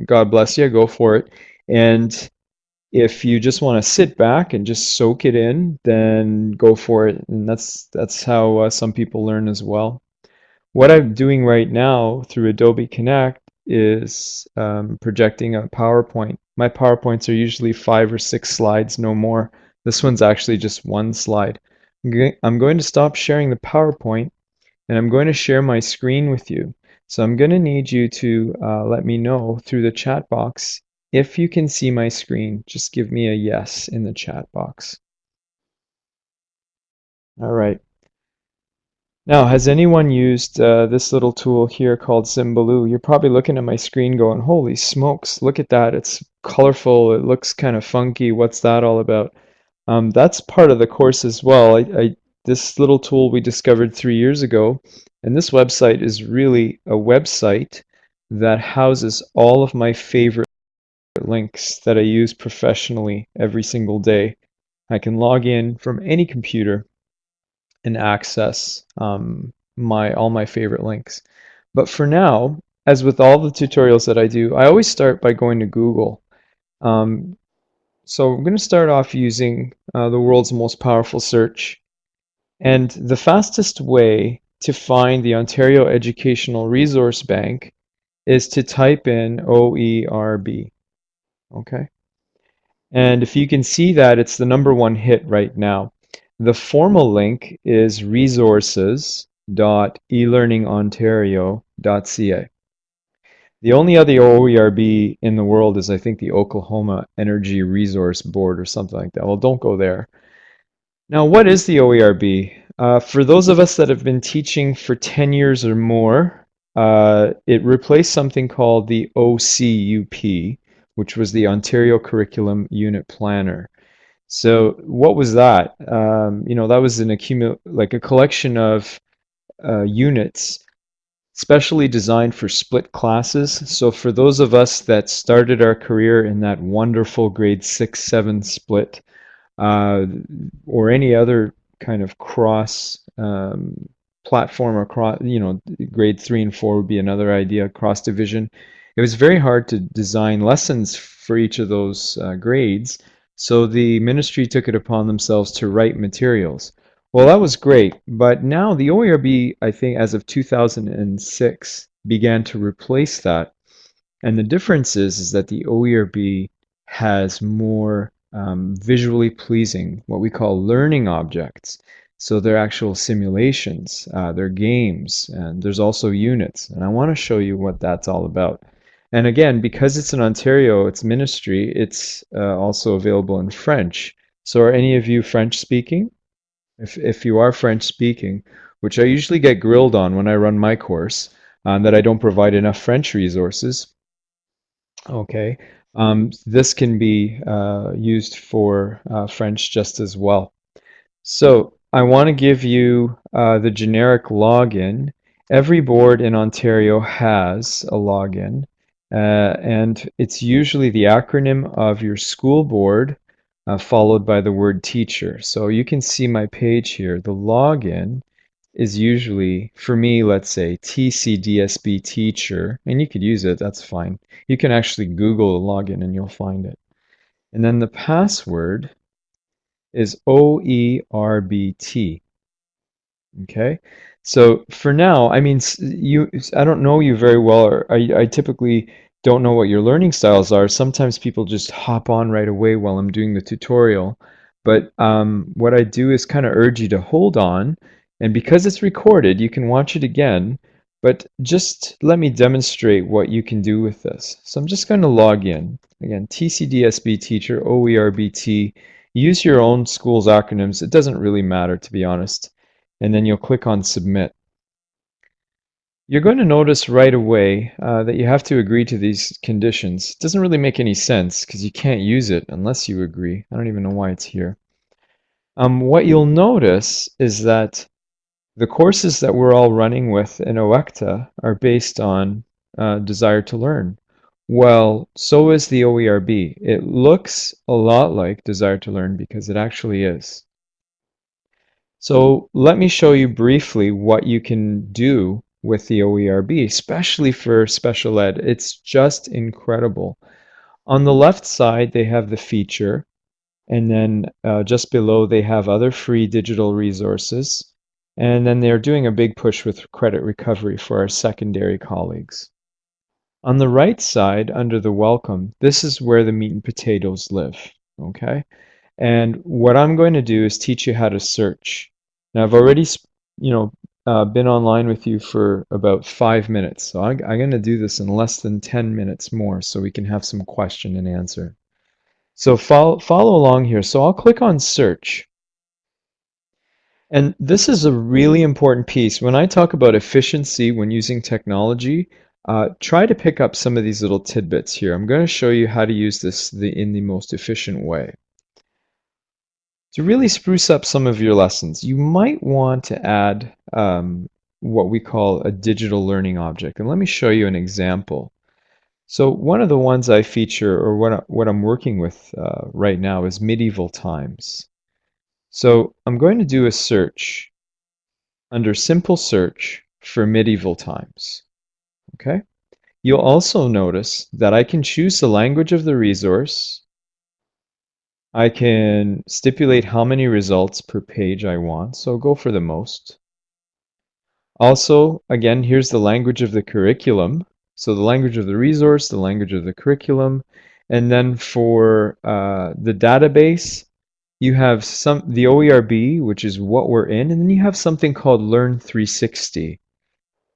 God bless you, go for it. And if you just want to sit back and just soak it in, then go for it. And that's how some people learn as well. What I'm doing right now through Adobe Connect is projecting a PowerPoint. My PowerPoints are usually 5 or 6 slides, no more. This one's actually just one slide. I'm going to stop sharing the PowerPoint and I'm going to share my screen with you. So I'm going to need you to let me know through the chat box if you can see my screen. Just give me a yes in the chat box. All right. Now, has anyone used this little tool here called Symbaloo? You're probably looking at my screen going, holy smokes, look at that. It's colorful. It looks kind of funky. What's that all about? That's part of the course as well. This little tool we discovered 3 years ago, and this website is really a website that houses all of my favorite links that I use professionally every single day. I can log in from any computer and access all my favorite links. But for now, as with all the tutorials that I do, I always start by going to Google. Um, so I'm going to start off using the world's most powerful search. And the fastest way to find the Ontario Educational Resource Bank is to type in OERB. Okay. And if you can see that, it's the #1 hit right now. The formal link is resources.elearningontario.ca. The only other OERB in the world is, I think, the Oklahoma Energy Resource Board or something like that. Well, don't go there. Now, what is the OERB? For those of us that have been teaching for 10 years or more, it replaced something called the OCUP, which was the Ontario Curriculum Unit Planner. So what was that? That was like a collection of units specially designed for split classes. So for those of us that started our career in that wonderful grade 6, 7 split, uh, or any other kind of cross platform or cross, grade 3 and 4 would be another idea, cross division. It was very hard to design lessons for each of those grades. So the ministry took it upon themselves to write materials. Well, that was great, but now the OERB, I think, as of 2006, began to replace that. And the difference is that the OERB has more visually pleasing, what we call learning objects. So they're actual simulations, they're games, and there's also units. And I want to show you what that's all about. And again, because it's in Ontario, it's ministry, it's also available in French. So are any of you French speaking? If you are French speaking, which I usually get grilled on when I run my course, that I don't provide enough French resources. Okay, this can be used for French just as well. So I want to give you the generic login. Every board in Ontario has a login, and it's usually the acronym of your school board followed by the word teacher. So you can see my page here. The login is usually, for me, let's say TCDSB teacher, and you could use it, that's fine. You can actually Google the login and you'll find it. And then the password is OERBT. Okay, so for now, I mean, I don't know you very well, or I typically don't know what your learning styles are. Sometimes people just hop on right away while I'm doing the tutorial. But what I do is kind of urge you to hold on, and because it's recorded, you can watch it again. But just let me demonstrate what you can do with this. So I'm just going to log in. Again, TCDSB teacher, OERBT. Use your own school's acronyms. It doesn't really matter, to be honest. And then you'll click on Submit. You're going to notice right away that you have to agree to these conditions. It doesn't really make any sense because you can't use it unless you agree. I don't even know why it's here. What you'll notice is that the courses that we're all running with in OECTA are based on desire to learn. Well, so is the OERB. It looks a lot like desire to learn because it actually is. So let me show you briefly what you can do with the OERB, especially for special ed. It's just incredible. On the left side, they have the feature, and then just below, they have other free digital resources. And then they're doing a big push with credit recovery for our secondary colleagues. On the right side, under the welcome, this is where the meat and potatoes live, okay? And what I'm going to do is teach you how to search. Now, I've already, been online with you for about 5 minutes, so I'm going to do this in less than 10 minutes more so we can have some question and answer. So follow along here. So I'll click on search. And this is a really important piece. When I talk about efficiency when using technology, try to pick up some of these little tidbits here. I'm going to show you how to use this in the most efficient way. To really spruce up some of your lessons, you might want to add what we call a digital learning object. And let me show you an example. So one of the ones I feature, or what I'm working with right now, is medieval times. So I'm going to do a search under simple search for medieval times. Okay. You'll also notice that I can choose the language of the resource. I can stipulate how many results per page I want, so go for the most. Also, again, here's the language of the curriculum. So the language of the resource, the language of the curriculum, and then for the database, you have the OERB, which is what we're in, and then you have something called Learn 360.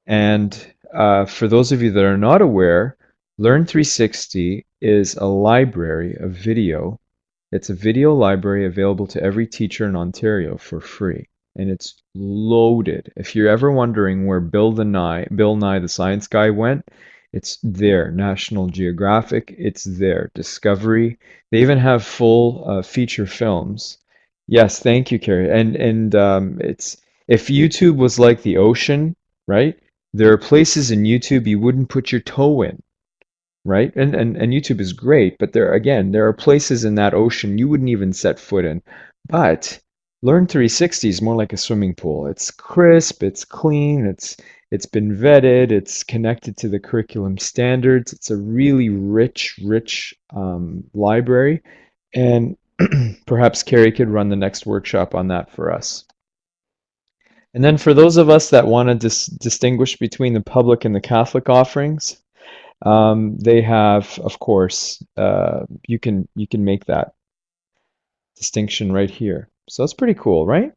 And for those of you that are not aware, Learn 360 is a library of video. It's a video library available to every teacher in Ontario for free. And it's loaded. If you're ever wondering where Bill Nye the Science Guy went, it's there. National Geographic, it's there. Discovery. They even have full feature films. Yes, thank you, Carrie. And it's if YouTube was like the ocean, right? There are places in YouTube you wouldn't put your toe in, right? And YouTube is great, but there are places in that ocean you wouldn't even set foot in. But Learn 360 is more like a swimming pool. It's crisp, it's clean, it's been vetted, it's connected to the curriculum standards. It's a really rich library, and perhaps Carrie could run the next workshop on that for us. And then for those of us that want to distinguish between the public and the Catholic offerings, they have, of course, you can make that distinction right here. So that's pretty cool, right?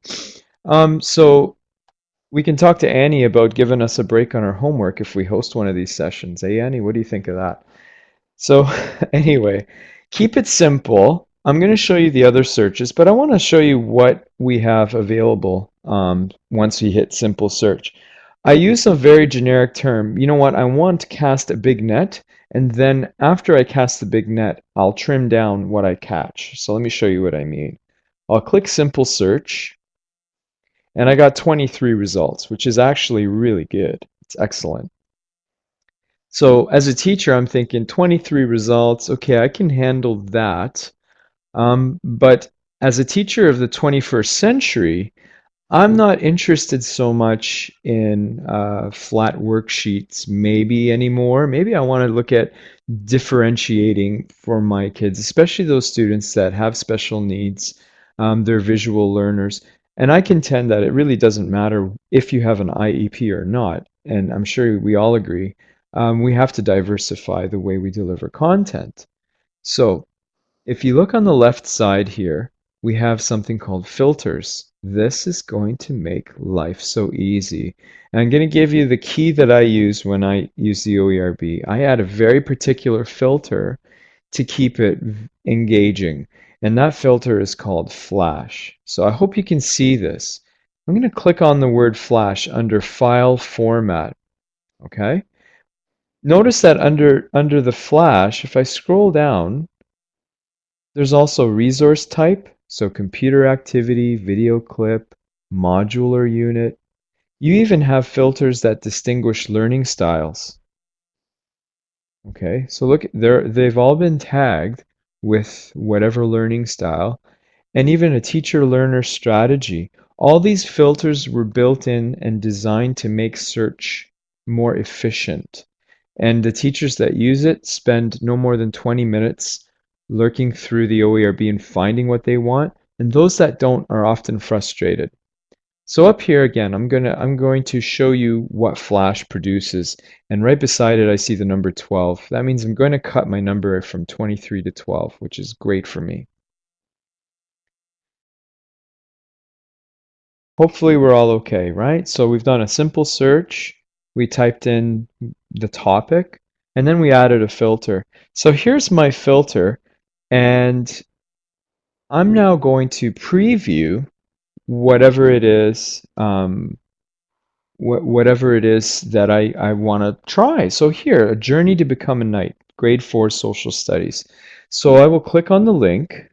So we can talk to Annie about giving us a break on our homework if we host one of these sessions. Hey, Annie, what do you think of that? So anyway, keep it simple. I'm going to show you the other searches, but I want to show you what we have available once we hit simple search. I use a very generic term. You know what? I want to cast a big net, and then after I cast the big net, I'll trim down what I catch. So let me show you what I mean. I'll click simple search, and I got 23 results, which is actually really good. It's excellent. So as a teacher, I'm thinking 23 results. Okay, I can handle that. But as a teacher of the 21st century, I'm not interested so much in flat worksheets maybe anymore. Maybe I want to look at differentiating for my kids, especially those students that have special needs. They're visual learners. And I contend that it really doesn't matter if you have an IEP or not. And I'm sure we all agree. We have to diversify the way we deliver content. So if you look on the left side here, we have something called filters. This is going to make life so easy. And I'm going to give you the key that I use when I use the OERB. I add a very particular filter to keep it engaging. And that filter is called Flash. So I hope you can see this. I'm going to click on the word Flash under File Format. Okay? Notice that under the Flash, if I scroll down, there's also resource type, so computer activity, video clip, modular unit. You even have filters that distinguish learning styles. Okay, so look, they've all been tagged with whatever learning style, and even a teacher-learner strategy. All these filters were built in and designed to make search more efficient. And the teachers that use it spend no more than 20 minutes lurking through the OERB and finding what they want. And those that don't are often frustrated. So up here again, I'm going to show you what Flash produces. And right beside it, I see the number 12. That means I'm going to cut my number from 23 to 12, which is great for me. Hopefully we're all okay, right? So we've done a simple search. We typed in the topic, and then we added a filter. So here's my filter, and I'm now going to preview whatever it is, whatever it is that I want to try. So here, A Journey to Become a Knight, Grade 4 Social Studies. So I will click on the link,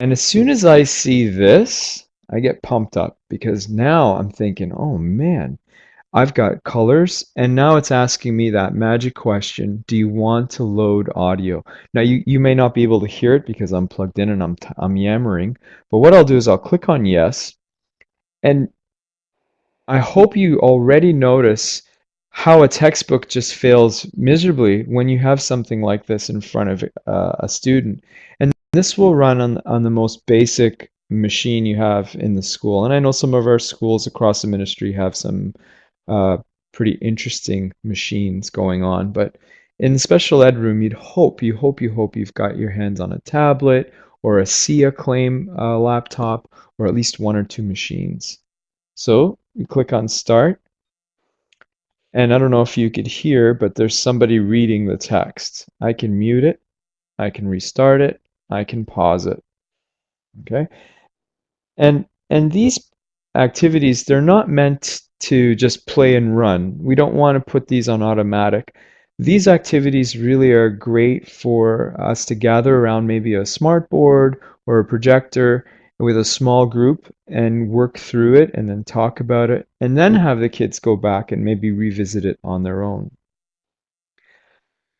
and as soon as I see this, I get pumped up because now I'm thinking, oh man, I've got colors, and now it's asking me that magic question, do you want to load audio? Now you may not be able to hear it because I'm plugged in and I'm yammering, but what I'll do is I'll click on yes, and I hope you already notice how a textbook just fails miserably when you have something like this in front of a student. And this will run on the most basic machine you have in the school. And I know some of our schools across the ministry have some uh, pretty interesting machines going on, but in the special ed room, you've got your hands on a tablet or a SIA claim laptop, or at least one or two machines. So you click on start, and I don't know if you could hear, but there's somebody reading the text. I can mute it, I can restart it, I can pause it. Okay? And these activities, they're not meant to just play and run. We don't want to put these on automatic. These activities really are great for us to gather around maybe a smart board or a projector with a small group and work through it and then talk about it and then have the kids go back and maybe revisit it on their own.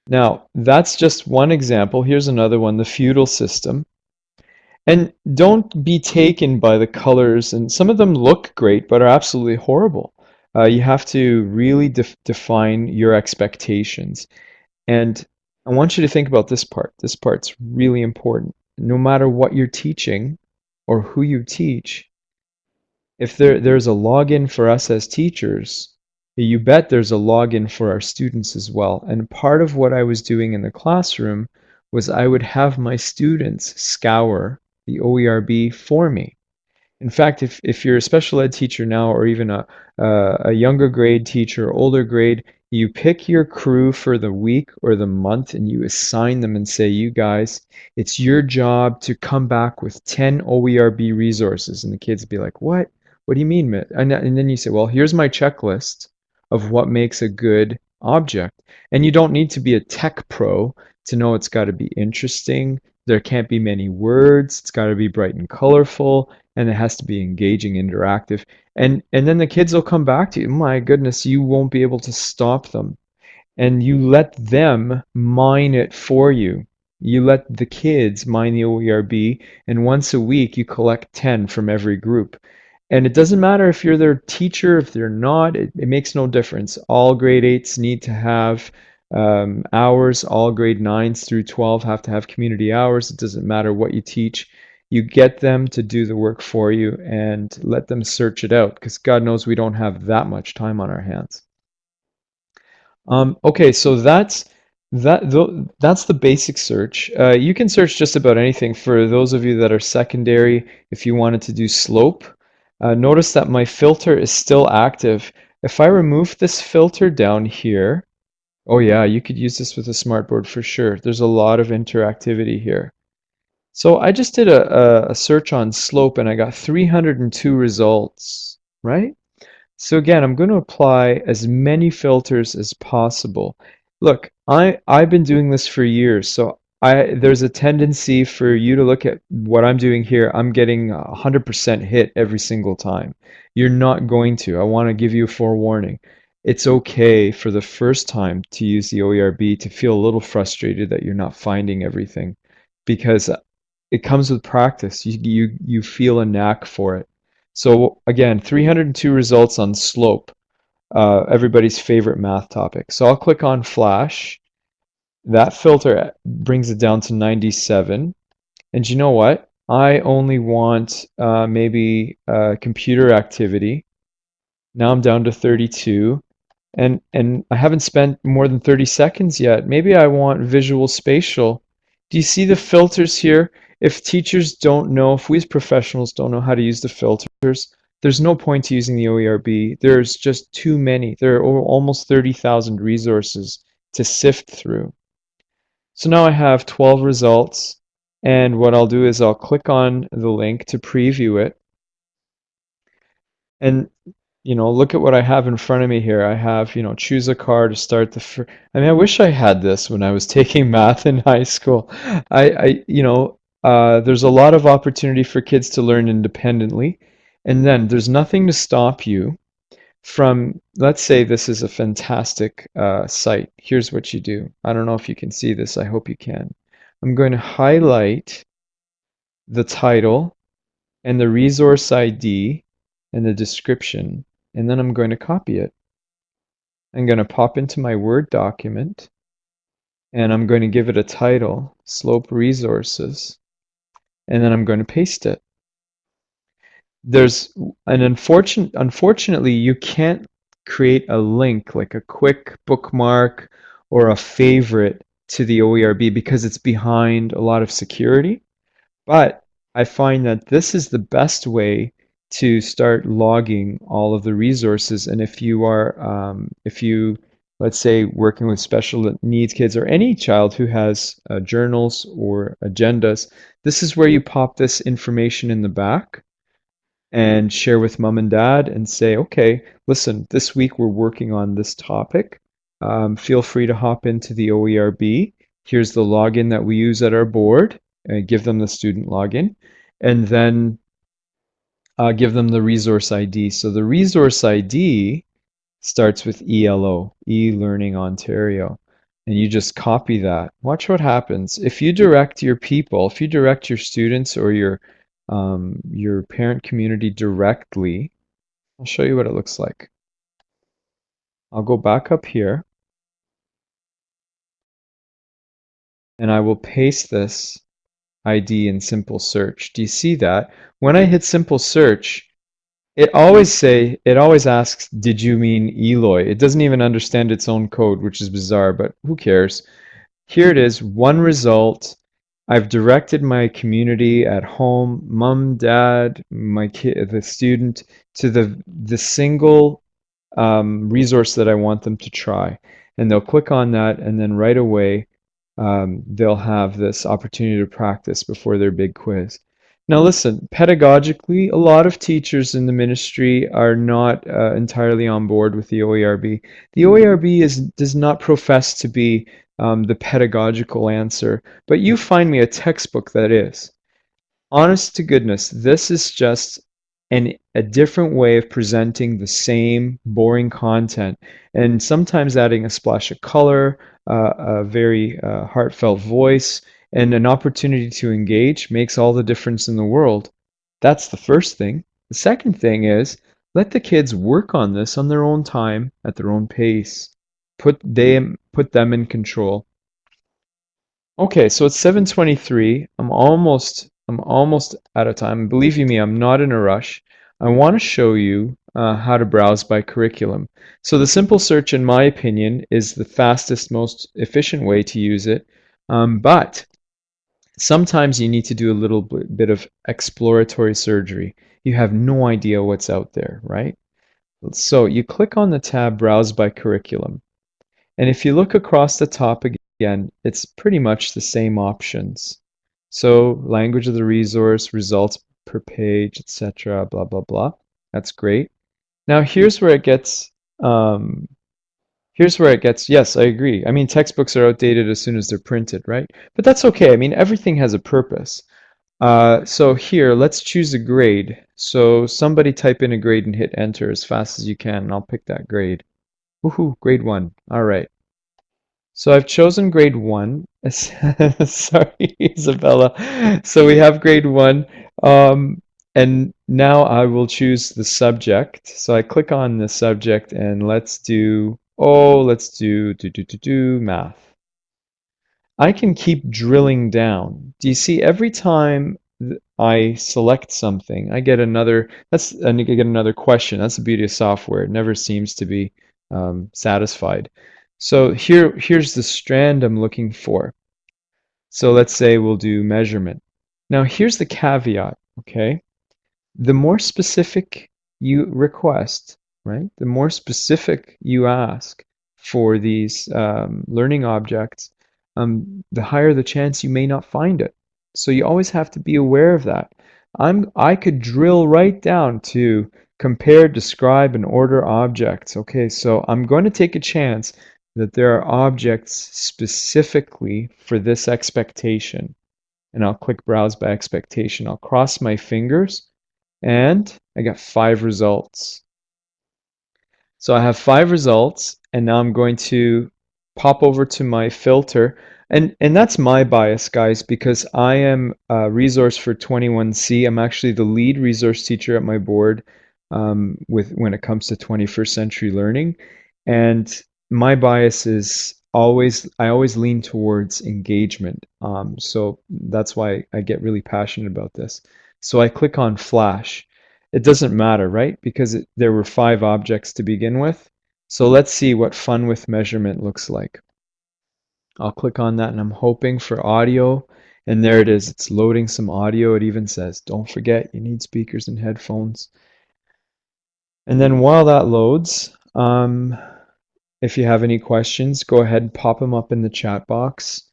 Now, that's just one example. Here's another one, the feudal system. And don't be taken by the colors, and some of them look great but are absolutely horrible. You have to really define your expectations. And I want you to think about this part. This part's really important. No matter what you're teaching or who you teach, if there's a login for us as teachers, you bet there's a login for our students as well. And part of what I was doing in the classroom was I would have my students scour the OERB for me. In fact, if you're a special ed teacher now, or even a younger grade teacher, older grade, you pick your crew for the week or the month and you assign them and say, you guys, it's your job to come back with 10 OERB resources. And the kids be like, what? What do you mean, Mitt? And then you say, well, here's my checklist of what makes a good object. And you don't need to be a tech pro to know it's got to be interesting. There can't be many words. It's got to be bright and colorful, and it has to be engaging, interactive. And then the kids will come back to you. My goodness, you won't be able to stop them. And you let them mine it for you. You let the kids mine the OERB, and once a week you collect 10 from every group. And it doesn't matter if you're their teacher, if they're not, it makes no difference. All grade 8s need to have hours. All grade 9s through 12 have to have community hours. It doesn't matter what you teach. You get them to do the work for you and let them search it out, because God knows we don't have that much time on our hands. Okay, so that's the basic search. You can search just about anything. For those of you that are secondary, if you wanted to do slope, notice that my filter is still active. If I remove this filter down here, oh yeah, you could use this with a smartboard for sure. There's a lot of interactivity here. So I just did a search on slope and I got 302 results, right? So again, I'm going to apply as many filters as possible. Look, I've been doing this for years, so there's a tendency for you to look at what I'm doing here. I'm getting 100% hit every single time. You're not going to. I want to give you a forewarning. It's okay for the first time to use the OERB to feel a little frustrated that you're not finding everything, because it comes with practice. You feel a knack for it. So again, 302 results on slope. everybody's favorite math topic. So I'll click on Flash. That filter brings it down to 97. And you know what? I only want maybe computer activity. Now I'm down to 32. And I haven't spent more than 30 seconds yet. Maybe I want visual spatial. Do you see the filters here? If teachers don't know, if we as professionals don't know how to use the filters, there's no point to using the OERB. There's just too many. There are almost 30,000 resources to sift through. So now I have 12 results, and what I'll do is I'll click on the link to preview it. And look at what I have in front of me here. I have, choose a car to start I mean, I wish I had this when I was taking math in high school. There's a lot of opportunity for kids to learn independently. And then there's nothing to stop you from, let's say this is a fantastic site. Here's what you do. I don't know if you can see this. I hope you can. I'm going to highlight the title and the resource ID and the description, and then I'm going to copy it. I'm going to pop into my Word document, and I'm going to give it a title, Slope Resources, and then I'm going to paste it. There's unfortunately, you can't create a link, like a quick bookmark or a favorite to the OERB because it's behind a lot of security. But I find that this is the best way to start logging all of the resources. And if you, let's say, working with special needs kids or any child who has journals or agendas, this is where you pop this information in the back and share with mom and dad and say, okay, listen, this week we're working on this topic. Feel free to hop into the OERB. Here's the login that we use at our board. Give them the student login, and then give them the resource ID. So the resource ID starts with ELO, eLearning Ontario, and you just copy that. Watch what happens. If you direct your people, if you direct your students or your parent community directly, I'll show you what it looks like. I'll go back up here, and I will paste this ID in simple search. Do you see that? When I hit simple search, it always asks, did you mean Eloy? It doesn't even understand its own code, which is bizarre, but who cares? Here it is, one result. I've directed my community at home, mom, dad, my kid, the student, to the single resource that I want them to try. And they'll click on that, and then right away, they'll have this opportunity to practice before their big quiz. Now listen, pedagogically, a lot of teachers in the ministry are not entirely on board with the OERB. The OERB does not profess to be the pedagogical answer, but you find me a textbook that is. Honest to goodness, this is just a different way of presenting the same boring content, and sometimes adding a splash of color, a very heartfelt voice, and an opportunity to engage makes all the difference in the world. That's the first thing. The second thing is let the kids work on this on their own time, at their own pace. Put them in control. Okay, so it's 7:23. I'm almost out of time. Believe you me, I'm not in a rush. I want to show you how to browse by curriculum. So the simple search, in my opinion, is the fastest, most efficient way to use it. But sometimes you need to do a little bit of exploratory surgery. You have no idea what's out there, right? So you click on the tab Browse by Curriculum. And if you look across the top again, it's pretty much the same options. So language of the resource, results per page, etc., blah, blah, blah. That's great. Now here's where it gets, yes, I agree. I mean, textbooks are outdated as soon as they're printed, right? But that's okay. I mean, everything has a purpose. So here, let's choose a grade. So somebody type in a grade and hit enter as fast as you can, and I'll pick that grade. Woohoo, grade 1. All right. So I've chosen grade 1. Sorry, Isabella. So we have grade 1. And Now I will choose the subject. So I click on the subject and let's do, math. I can keep drilling down. Do you see every time I select something, I get another, and I get another question. That's the beauty of software. It never seems to be satisfied. So here's the strand I'm looking for. So let's say we'll do measurement. Now here's the caveat, okay? The more specific you request, right? The more specific you ask for these learning objects, the higher the chance you may not find it. So you always have to be aware of that. I could drill right down to compare, describe, and order objects. Okay, so I'm going to take a chance that there are objects specifically for this expectation. And I'll click Browse by Expectation. I'll cross my fingers and I got 5 results. So I have 5 results, and now I'm going to pop over to my filter. And that's my bias, guys, because I am a resource for 21C. I'm actually the lead resource teacher at my board when it comes to 21st century learning. And my bias is I always lean towards engagement. So that's why I get really passionate about this. So I click on Flash. It doesn't matter, right? Because there were 5 objects to begin with. So let's see what fun with measurement looks like. I'll click on that and I'm hoping for audio. And there it is. It's loading some audio. It even says, don't forget, you need speakers and headphones. And then while that loads, if you have any questions, go ahead and pop them up in the chat box.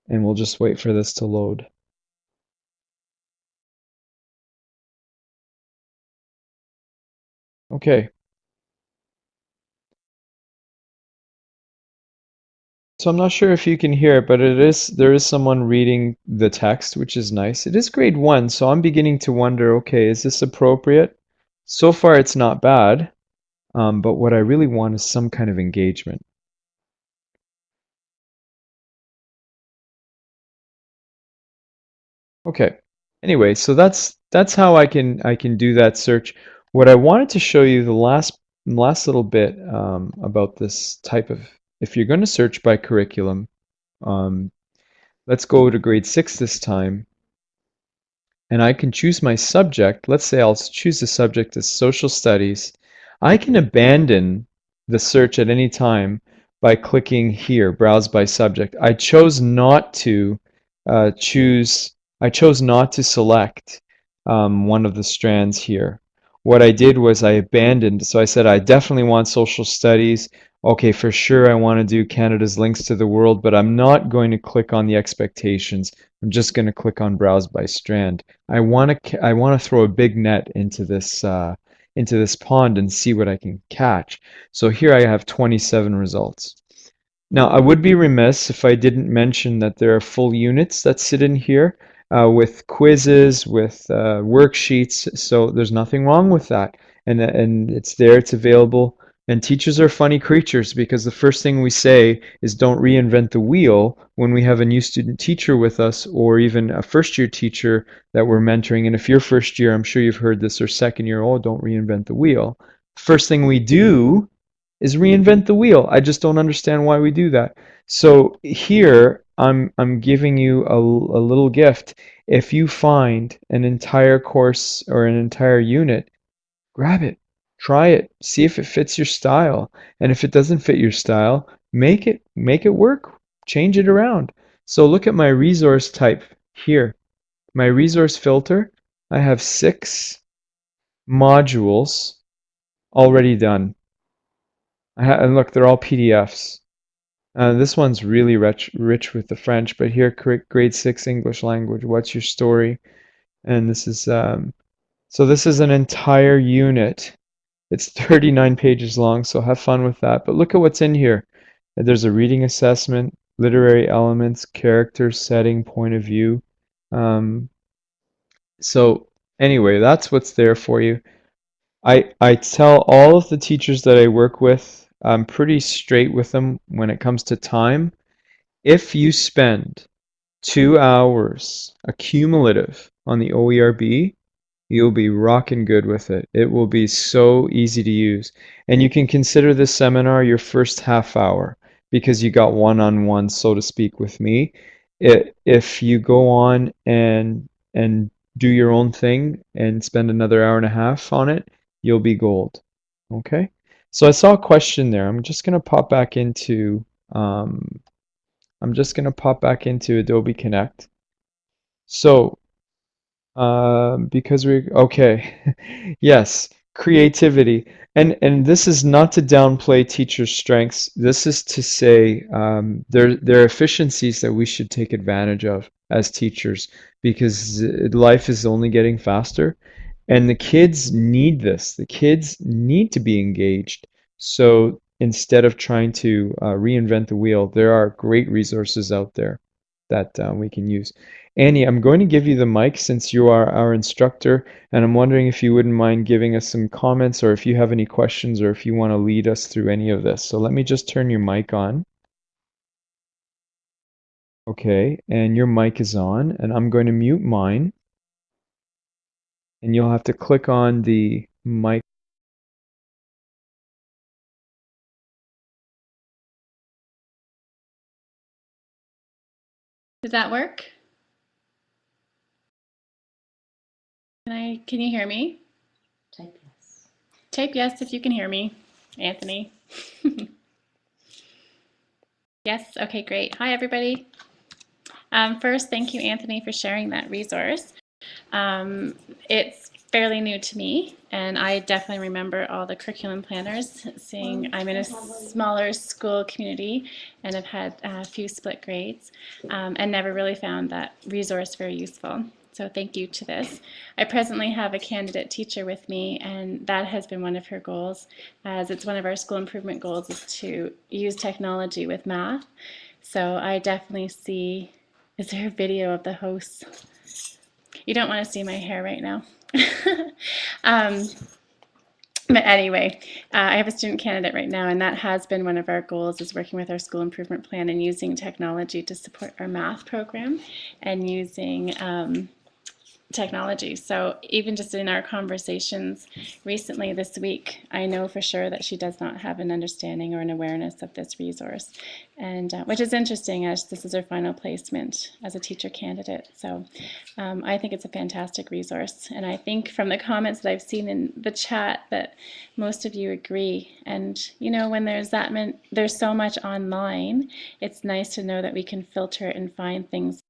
And we'll just wait for this to load. Okay. So I'm not sure if you can hear it, but there is someone reading the text, which is nice. It is grade 1, so I'm beginning to wonder, okay, is this appropriate? So far it's not bad, but what I really want is some kind of engagement. Okay. Anyway, so that's how I can do that search. What I wanted to show you the last little bit about this type of, if you're going to search by curriculum, um, let's go to grade 6 this time. And I can choose my subject. Let's say I'll choose the subject as social studies. I can abandon the search at any time by clicking here, browse by subject. I chose not to select one of the strands here. What I did was I abandoned, so I said I definitely want social studies. Okay, for sure I want to do Canada's links to the world, but I'm not going to click on the expectations. I'm just going to click on browse by strand. I want to throw a big net into this pond and see what I can catch. So here I have 27 results. Now, I would be remiss if I didn't mention that there are full units that sit in here with quizzes, with worksheets, so there's nothing wrong with that. And it's there, it's available. And teachers are funny creatures because the first thing we say is don't reinvent the wheel when we have a new student teacher with us or even a first year teacher that we're mentoring. And if you're first year, I'm sure you've heard this, or second year, oh, don't reinvent the wheel. First thing we do is reinvent the wheel. I just don't understand why we do that. So here I'm giving you a little gift. If you find an entire course or an entire unit, grab it, try it, see if it fits your style. And if it doesn't fit your style, make it work, change it around. So look at my resource type here. My resource filter, I have 6 modules already done. And look, they're all PDFs. This one's really rich with the French, but here, grade 6 English language, what's your story? And this is, so this is an entire unit. It's 39 pages long, so have fun with that. But look at what's in here. There's a reading assessment, literary elements, character, setting, point of view. So anyway, that's what's there for you. I tell all of the teachers that I work with, I'm pretty straight with them when it comes to time. If you spend 2 hours accumulative on the OERB, You'll be rocking good with it. It will be so easy to use. And you can consider this seminar your first half hour because you got one-on-one, so to speak, with me. If you go on and do your own thing and spend another hour and a half on it, you'll be gold. Okay? So I saw a question there. Um, I'm just gonna pop back into Adobe Connect. So because we okay, yes, creativity, and this is not to downplay teachers' strengths. This is to say there are efficiencies that we should take advantage of as teachers because life is only getting faster, and the kids need this. The kids need to be engaged. So instead of trying to reinvent the wheel, there are great resources out there that we can use. Annie, I'm going to give you the mic since you are our instructor, and I'm wondering if you wouldn't mind giving us some comments or if you have any questions or if you want to lead us through any of this. So let me just turn your mic on. Okay, and your mic is on, and I'm going to mute mine, and you'll have to click on the mic. Does that work? Can you hear me? Type yes. Type yes if you can hear me, Anthony. Yes, okay, great. Hi, everybody. First, thank you, Anthony, for sharing that resource. It's fairly new to me, and I definitely remember all the curriculum planners, seeing I'm in a smaller school community and have had a few split grades, and never really found that resource very useful. So thank you to this. I presently have a candidate teacher with me, and that has been one of her goals, as it's one of our school improvement goals is to use technology with math. So I definitely see, is there a video of the hosts? You don't want to see my hair right now. um, but anyway, I have a student candidate right now, and that has been one of our goals, is working with our school improvement plan and using technology to support our math program and using technology. So even just in our conversations recently this week, I know for sure that she does not have an understanding or an awareness of this resource, and which is interesting as this is her final placement as a teacher candidate. So I think it's a fantastic resource, and I think from the comments that I've seen in the chat that most of you agree. And you know, when there's so much online, it's nice to know that we can filter and find things